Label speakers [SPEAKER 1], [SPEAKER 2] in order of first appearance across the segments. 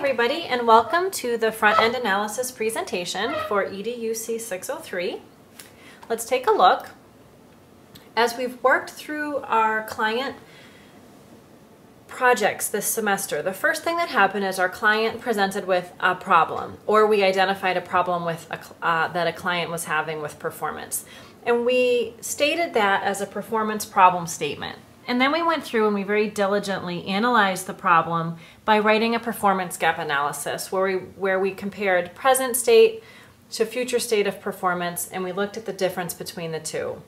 [SPEAKER 1] everybody, and welcome to the front-end analysis presentation for EDUC 603. Let's take a look. As we've worked through our client projects this semester, the first thing that happened is our client presented with a problem, or we identified a problem with that a client was having with performance. And we stated that as a performance problem statement. And then we went through and we very diligently analyzed the problem by writing a performance gap analysis where we compared present state to future state of performance, and we looked at the difference between the two.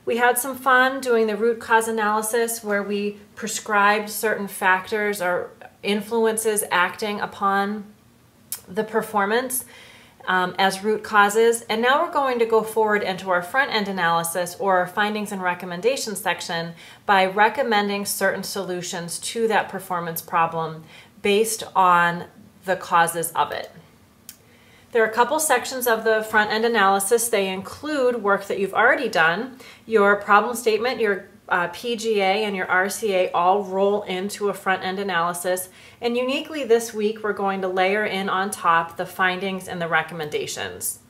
[SPEAKER 1] We had some fun doing the root cause analysis where we prescribed certain factors or influences acting upon the performance as root causes. And now we're going to go forward into our front-end analysis, or our findings and recommendations section, by recommending certain solutions to that performance problem based on the causes of it. There are a couple sections of the front-end analysis. They include work that you've already done. Your problem statement, your PGA, and your RCA all roll into a front-end analysis. And uniquely this week, we're going to layer in on top the findings and the recommendations.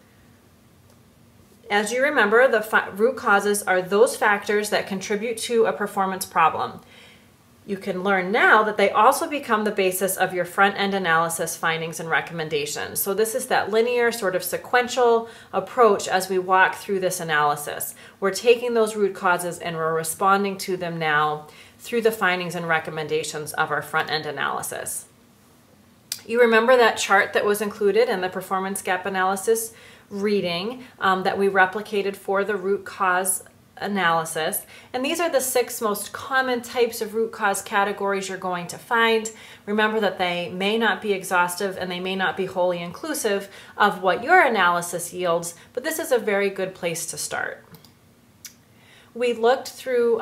[SPEAKER 1] As you remember, the root causes are those factors that contribute to a performance problem. You can learn now that they also become the basis of your front-end analysis findings and recommendations. So this is that linear sort of sequential approach as we walk through this analysis. We're taking those root causes and we're responding to them now through the findings and recommendations of our front-end analysis. You remember that chart that was included in the performance gap analysis reading that we replicated for the root cause analysis, and these are the 6 most common types of root cause categories you're going to find. Remember that they may not be exhaustive and they may not be wholly inclusive of what your analysis yields, but this is a very good place to start. We looked through,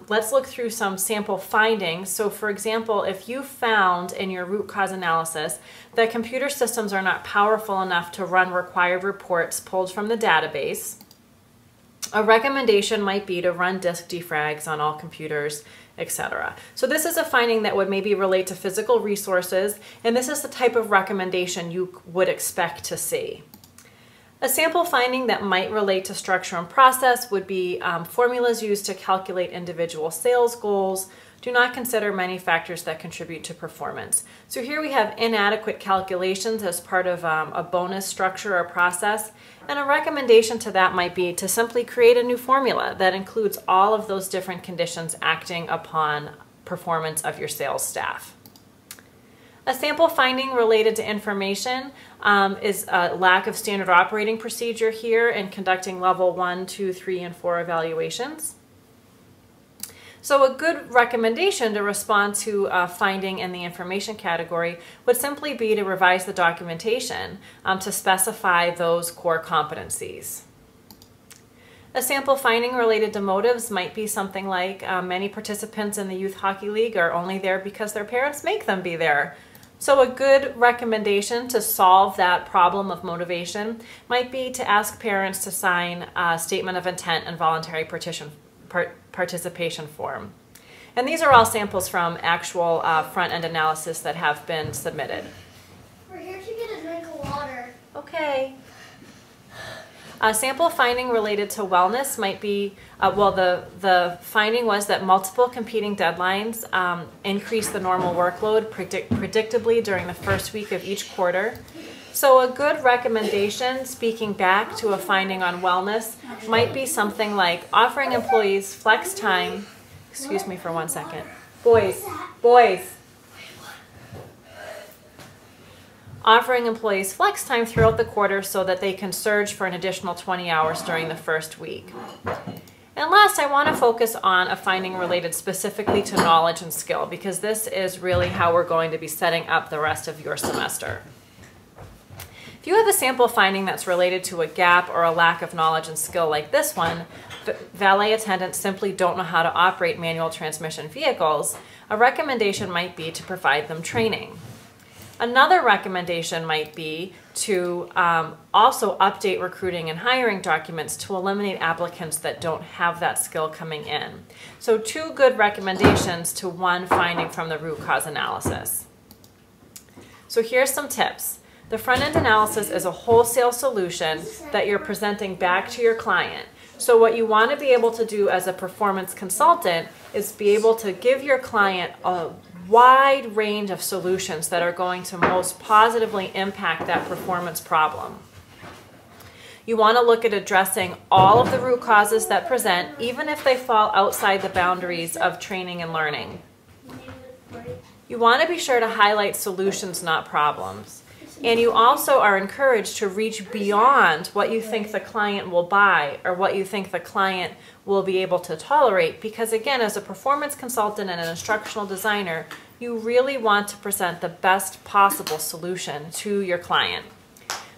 [SPEAKER 1] let's look through some sample findings. So for example, if you found in your root cause analysis that computer systems are not powerful enough to run required reports pulled from the database, a recommendation might be to run disk defrags on all computers, etc. So this is a finding that would maybe relate to physical resources, and this is the type of recommendation you would expect to see. A sample finding that might relate to structure and process would be formulas used to calculate individual sales goals do not consider many factors that contribute to performance. So here we have inadequate calculations as part of a bonus structure or process, and a recommendation to that might be to simply create a new formula that includes all of those different conditions acting upon performance of your sales staff. A sample finding related to information is a lack of standard operating procedure here in conducting level 1, 2, 3, and 4 evaluations. So a good recommendation to respond to a finding in the information category would simply be to revise the documentation to specify those core competencies. A sample finding related to motives might be something like many participants in the Youth Hockey League are only there because their parents make them be there. So a good recommendation to solve that problem of motivation might be to ask parents to sign a statement of intent and voluntary participation form. And these are all samples from actual front-end analysis that have been submitted.
[SPEAKER 2] We're here to get a drink of water.
[SPEAKER 1] Okay. A sample finding related to wellness might be, the finding was that multiple competing deadlines increase the normal workload predictably during the first week of each quarter. So a good recommendation, speaking back to a finding on wellness, might be something like offering employees flex time. Excuse me for 1 second. Boys. Offering employees flex time throughout the quarter so that they can surge for an additional 20 hours during the first week. And last, I want to focus on a finding related specifically to knowledge and skill, because this is really how we're going to be setting up the rest of your semester. If you have a sample finding that's related to a gap or a lack of knowledge and skill like this one, valet attendants simply don't know how to operate manual transmission vehicles, a recommendation might be to provide them training. Another recommendation might be to also update recruiting and hiring documents to eliminate applicants that don't have that skill coming in. So 2 good recommendations to 1 finding from the root cause analysis. So here's some tips. The front-end analysis is a wholesale solution that you're presenting back to your client. So what you want to be able to do as a performance consultant is be able to give your client a wide range of solutions that are going to most positively impact that performance problem. You want to look at addressing all of the root causes that present, even if they fall outside the boundaries of training and learning. You want to be sure to highlight solutions, not problems. And you also are encouraged to reach beyond what you think the client will buy or what you think the client will be able to tolerate, because again, as a performance consultant and an instructional designer, you really want to present the best possible solution to your client.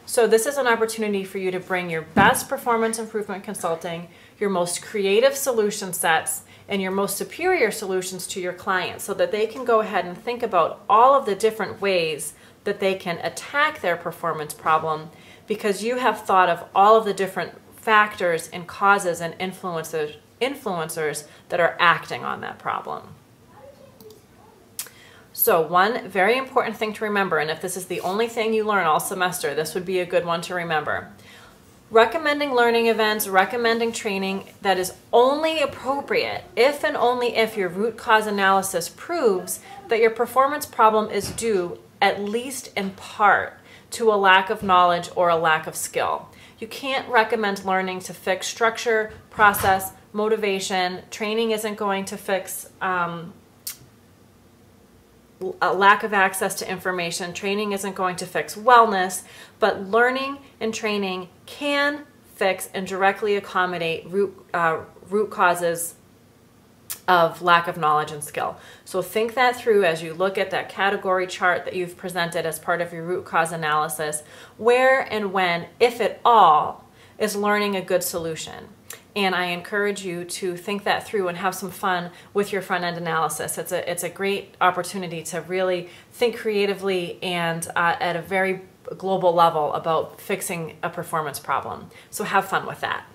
[SPEAKER 1] So this is an opportunity for you to bring your best performance improvement consulting, your most creative solution sets, and your most superior solutions to your client so that they can go ahead and think about all of the different ways that they can attack their performance problem, because you have thought of all of the different factors and causes and influencers that are acting on that problem. So one very important thing to remember, and if this is the only thing you learn all semester, this would be a good one to remember. Recommending learning events, recommending training that is only appropriate if and only if your root cause analysis proves that your performance problem is due, at least in part, to a lack of knowledge or a lack of skill. You can't recommend learning to fix structure, process, motivation. Training isn't going to fix a lack of access to information. Training isn't going to fix wellness, but learning and training can fix and directly accommodate root causes of lack of knowledge and skill. So think that through as you look at that category chart that you've presented as part of your root cause analysis. Where and when, if at all, is learning a good solution? And I encourage you to think that through and have some fun with your front-end analysis. It's a great opportunity to really think creatively and at a very global level about fixing a performance problem. So have fun with that.